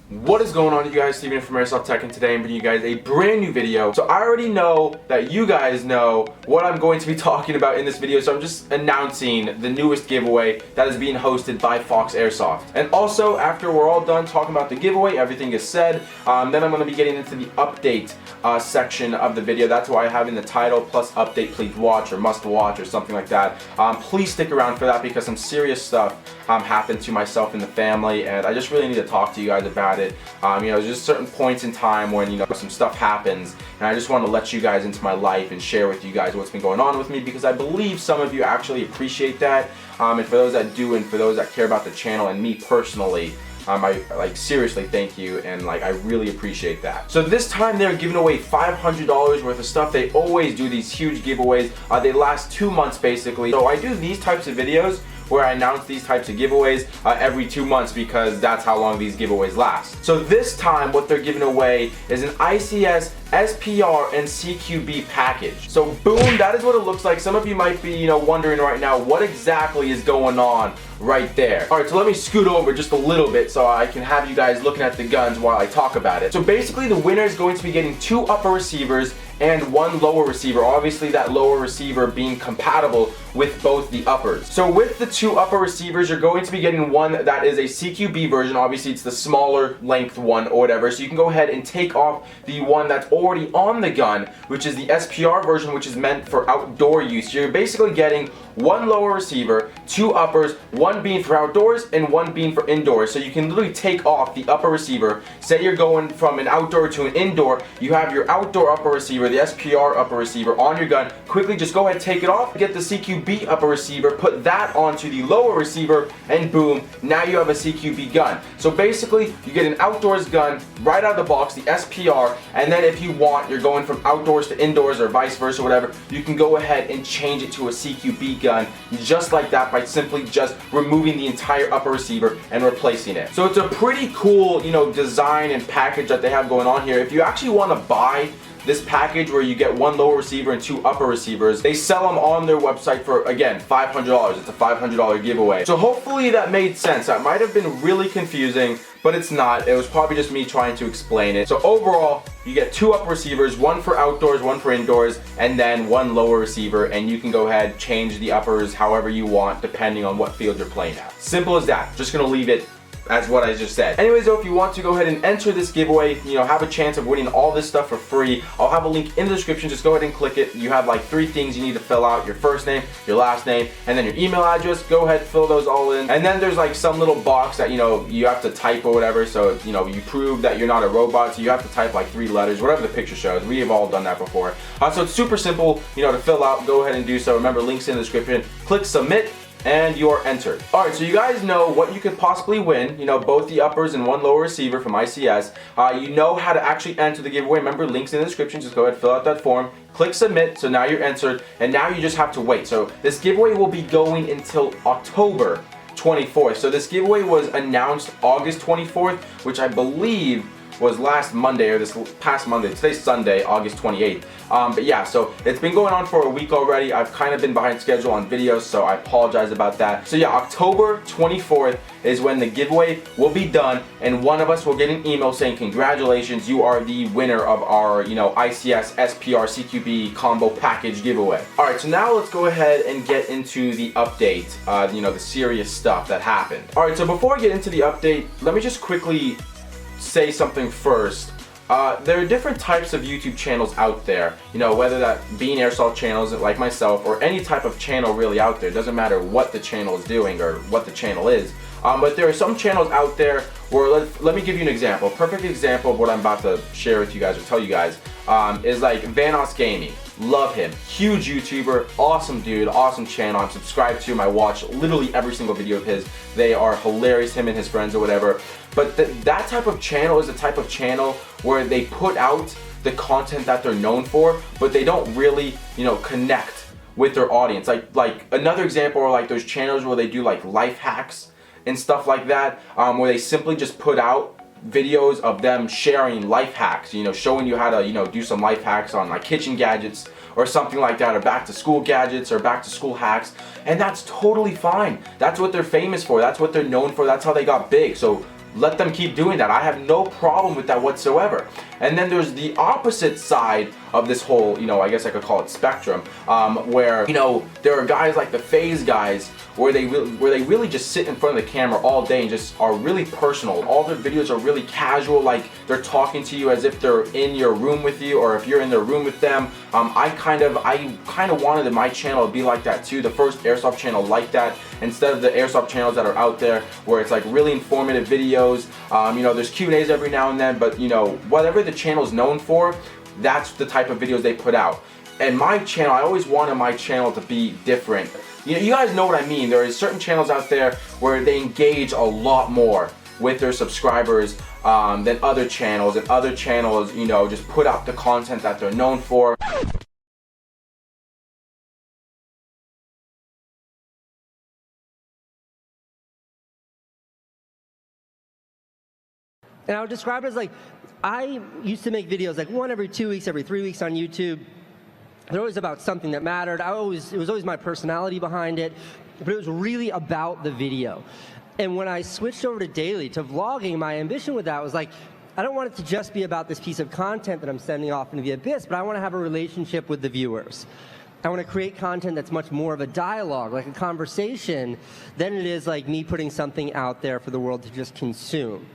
What is going on, you guys? Steven from Airsoft Tech, and today I'm bringing you guys a brand new video. So I already know that you guys know what I'm going to be talking about in this video, so I'm just announcing the newest giveaway that is being hosted by Fox Airsoft. And also, after we're all done talking about the giveaway, everything is said, then I'm going to be getting into the update section of the video. That's why I have in the title, plus update, please watch, or must watch, or something like that. Please stick around for that, because some serious stuff happened to myself and the family, and I just really need to talk to you guys about it. Just certain points in time when some stuff happens, and I just want to let you guys into my life and share with you guys what's been going on with me, because I believe some of you actually appreciate that. And for those that do, and for those that care about the channel and me personally, I seriously thank you, and I really appreciate that. So this time they're giving away $500 worth of stuff. They always do these huge giveaways. They last 2 months basically. So I do these types of videos where I announce these types of giveaways every 2 months, because that's how long these giveaways last. So this time what they're giving away is an ICS SPR and CQB package. So boom, that is what it looks like. Some of you might be wondering right now what exactly is going on right there. Alright, so let me scoot over just a little bit so I can have you guys looking at the guns while I talk about it. So basically the winner is going to be getting 2 upper receivers and 1 lower receiver, obviously that lower receiver being compatible with both the uppers. So with the 2 upper receivers, you're going to be getting one that is a CQB version. Obviously it's the smaller length one or whatever, so you can go ahead and take off the one that's already on the gun, which is the SPR version, which is meant for outdoor use. You're basically getting 1 lower receiver, 2 uppers, 1 being for outdoors and 1 being for indoors. So you can literally take off the upper receiver. Say you're going from an outdoor to an indoor, you have your outdoor upper receiver, the SPR upper receiver on your gun. Quickly just go ahead, take it off, get the CQB upper receiver, put that onto the lower receiver, and boom, now you have a CQB gun. So basically you get an outdoors gun right out of the box, the SPR, and then if you want, you're going from outdoors to indoors or vice versa, whatever, you can go ahead and change it to a CQB gun just like that by simply just removing the entire upper receiver and replacing it. So it's a pretty cool design and package that they have going on here. If you actually want to buy this package where you get 1 lower receiver and 2 upper receivers, they sell them on their website for, again, $500. It's a $500 giveaway. So hopefully that made sense. That might have been really confusing, but it's not. It was probably just me trying to explain it. So overall, you get 2 upper receivers, 1 for outdoors, 1 for indoors, and then 1 lower receiver, and you can go ahead, change the uppers however you want, depending on what field you're playing at. Simple as that. Just gonna leave it as what I just said. Anyways though, if you want to go ahead and enter this giveaway, have a chance of winning all this stuff for free, I'll have a link in the description. Just go ahead and click it. You have 3 things you need to fill out: your first name, your last name, and then your email address. Go ahead, fill those all in, and then there's some little box that you have to type or whatever. So you prove that you're not a robot, so you have to type 3 letters, whatever the picture shows. We have all done that before. So it's super simple to fill out. Go ahead and do so. Remember, links in the description. Click submit, and you're entered. Alright, so you guys know what you could possibly win, both the uppers and 1 lower receiver from ICS. You know how to actually enter the giveaway. Remember, links in the description. Just go ahead, fill out that form, click submit, so now you're entered, and now you just have to wait. So this giveaway will be going until October 24th. So this giveaway was announced August 24th, which I believe was last Monday, or this past Monday. Today's Sunday, August 28th. But yeah, so it's been going on for a week already. I've kind of been behind schedule on videos, so I apologize about that. So yeah, October 24th is when the giveaway will be done, and one of us will get an email saying, congratulations, you are the winner of our ICS SPR CQB combo package giveaway. Alright, so now let's go ahead and get into the update, the serious stuff that happened. Alright, so before I get into the update, let me just quickly say something first. There are different types of YouTube channels out there, whether that being airsoft channels like myself, or any type of channel really out there. It doesn't matter what the channel is doing or what the channel is. But there are some channels out there where, let me give you an example. A perfect example of what I'm about to share with you guys or tell you guys is Vanos Gaming. Love him. Huge YouTuber, awesome dude, awesome channel. I'm subscribed to him. I watch literally every single video of his. They are hilarious, him and his friends or whatever. But that type of channel is the type of channel where they put out the content that they're known for, but they don't really, connect with their audience. Like another example are those channels where they do life hacks and stuff like that, where they simply just put out videos of them sharing life hacks, showing you how to, do some life hacks on kitchen gadgets or something like that, or back to school gadgets or back to school hacks, and that's totally fine. That's what they're famous for. That's what they're known for. That's how they got big. So let them keep doing that. I have no problem with that whatsoever. And then there's the opposite side of this whole, I guess I could call it spectrum, where, there are guys like the FaZe guys where they really just sit in front of the camera all day and just are really personal. All their videos are really casual, like they're talking to you as if they're in your room with you, or if you're in their room with them. I kind of wanted my channel to be like that too, the first Airsoft channel like that, instead of the Airsoft channels that are out there where it's like really informative videos. There's Q&As every now and then, but whatever the channel's known for, that's the type of videos they put out. And my channel, I always wanted my channel to be different. You guys know what I mean. There are certain channels out there where they engage a lot more with their subscribers than other channels, and other channels, just put out the content that they're known for. And I would describe it as like, I used to make videos like one every 2 weeks, every 3 weeks on YouTube. They're always about something that mattered. It was always my personality behind it, but it was really about the video. And when I switched over to daily, to vlogging, my ambition with that was like, I don't want it to just be about this piece of content that I'm sending off into the abyss, but I want to have a relationship with the viewers. I want to create content that's much more of a dialogue, like a conversation, than it is like me putting something out there for the world to just consume.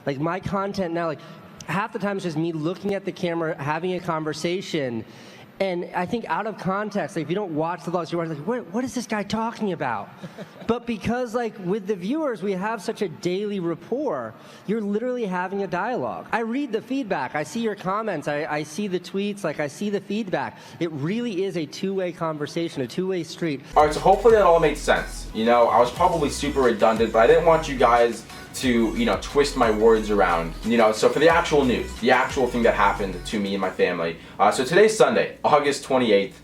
Like my content now, like half the time it's just me looking at the camera, having a conversation. And I think out of context, like if you don't watch the vlogs, you're like, what is this guy talking about? But because like with the viewers, we have such a daily rapport, you're literally having a dialogue. I read the feedback, I see your comments, I see the tweets, like I see the feedback. It really is a two-way conversation, a two-way street. All right, so hopefully that all made sense. I was probably super redundant, but I didn't want you guys to, twist my words around. So for the actual news, the actual thing that happened to me and my family. So today's Sunday, August 28th.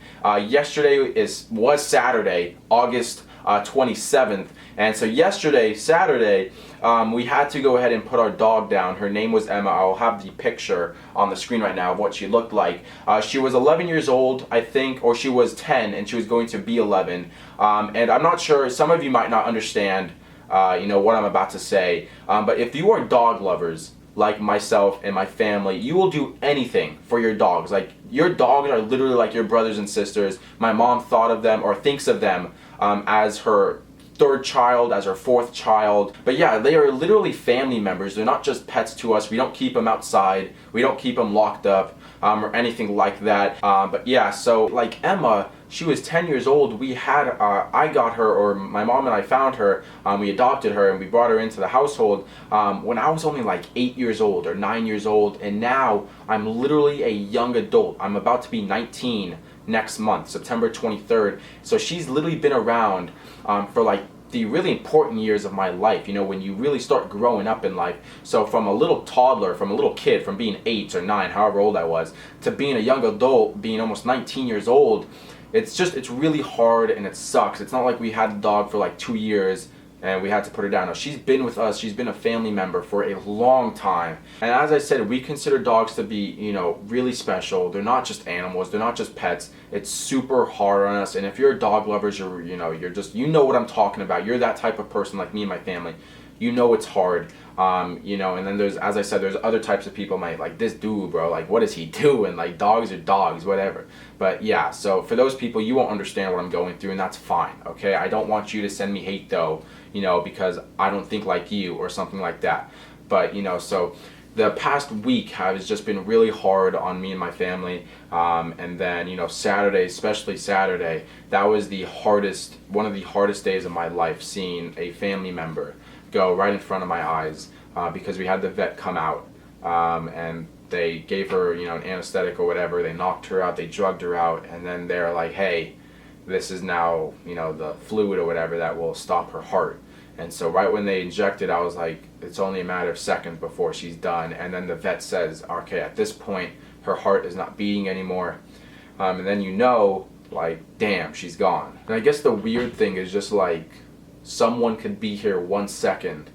Yesterday was Saturday, August 27th. And so yesterday, Saturday, we had to go ahead and put our dog down. Her name was Emma. I'll have the picture on the screen right now of what she looked like. She was 11 years old, I think, or she was 10, and she was going to be 11. And I'm not sure, some of you might not understand what I'm about to say, but if you are dog lovers like myself and my family, you will do anything for your dogs. Like, your dogs are literally like your brothers and sisters. My mom thought of them, or thinks of them, as her third child, as her fourth child. But yeah, they are literally family members. They're not just pets to us. We don't keep them outside. We don't keep them locked up or anything like that. But yeah, so like Emma, she was 10 years old. We had, I got her, or my mom and I found her. We adopted her and we brought her into the household when I was only like 8 years old or 9 years old. And now I'm literally a young adult. I'm about to be 19 next month, September 23rd. So she's literally been around for like the really important years of my life, when you really start growing up in life. So from a little toddler, from a little kid, from being 8 or 9, however old I was, to being a young adult, being almost 19 years old, it's really hard and it sucks. It's not like we had the dog for like 2 years and we had to put her down. No, she's been with us. She's been a family member for a long time. And as I said, we consider dogs to be, really special. They're not just animals. They're not just pets. It's super hard on us. And if you're dog lovers, you're what I'm talking about. You're that type of person like me and my family. It's hard. And then there's, as I said, there's other types of people like, this dude, bro, like, what is he doing? Like, dogs are dogs, whatever. But yeah, so for those people, you won't understand what I'm going through, and that's fine, okay? I don't want you to send me hate, though, because I don't think like you or something like that. But, so the past week has just been really hard on me and my family. And then, Saturday, especially Saturday, that was one of the hardest days of my life, seeing a family member go right in front of my eyes, because we had the vet come out and they gave her an anesthetic or whatever. They knocked her out, they drugged her out, and then they're like, hey, this is now the fluid or whatever that will stop her heart. And so right when they injected, I was like, it's only a matter of seconds before she's done. And then the vet says, okay, at this point her heart is not beating anymore. And then like, damn, she's gone. And I guess the weird thing is just like, someone could be here 1 second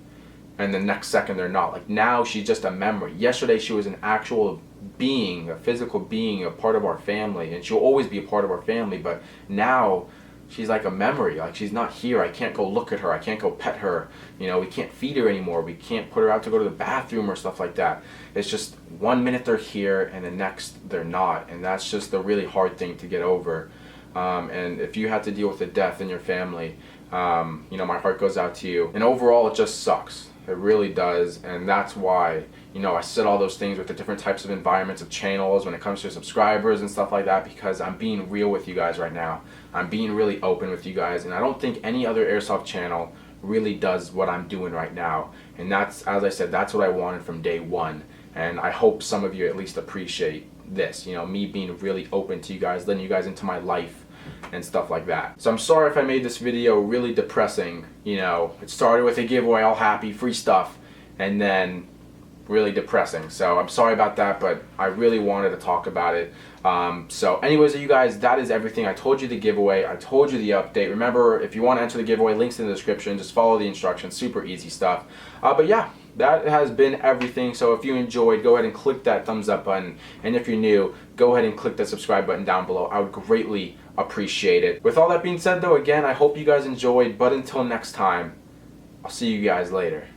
and the next second they're not. Like, now she's just a memory. Yesterday she was an actual being, a physical being, a part of our family, and she'll always be a part of our family. But now she's like a memory. Like, she's not here. I can't go look at her. I can't go pet her. You know, we can't feed her anymore. We can't put her out to go to the bathroom or stuff like that. It's just 1 minute they're here and the next they're not. And that's just a really hard thing to get over. And if you had to deal with a death in your family, you know, my heart goes out to you. And overall, it just sucks. It really does. And that's why, you know, I said all those things with the different types of environments of channels when it comes to subscribers and stuff like that, because I'm being real with you guys right now. I'm being really open with you guys, and I don't think any other airsoft channel really does what I'm doing right now. And that's, as I said, that's what I wanted from day one. And I hope some of you at least appreciate this, you know, me being really open to you guys, letting you guys into my life and stuff like that. So I'm sorry if I made this video really depressing. You know, it started with a giveaway, all happy, free stuff, and then really depressing. So I'm sorry about that, but I really wanted to talk about it. So anyways, you guys, that is everything. I told you the giveaway, I told you the update. Remember, if you want to enter the giveaway, links in the description. Just follow the instructions, super easy stuff. But yeah, that has been everything. So if you enjoyed, go ahead and click that thumbs up button, and if you're new, go ahead and click that subscribe button down below. I would greatly appreciate it. With all that being said though, again, I hope you guys enjoyed, but until next time, I'll see you guys later.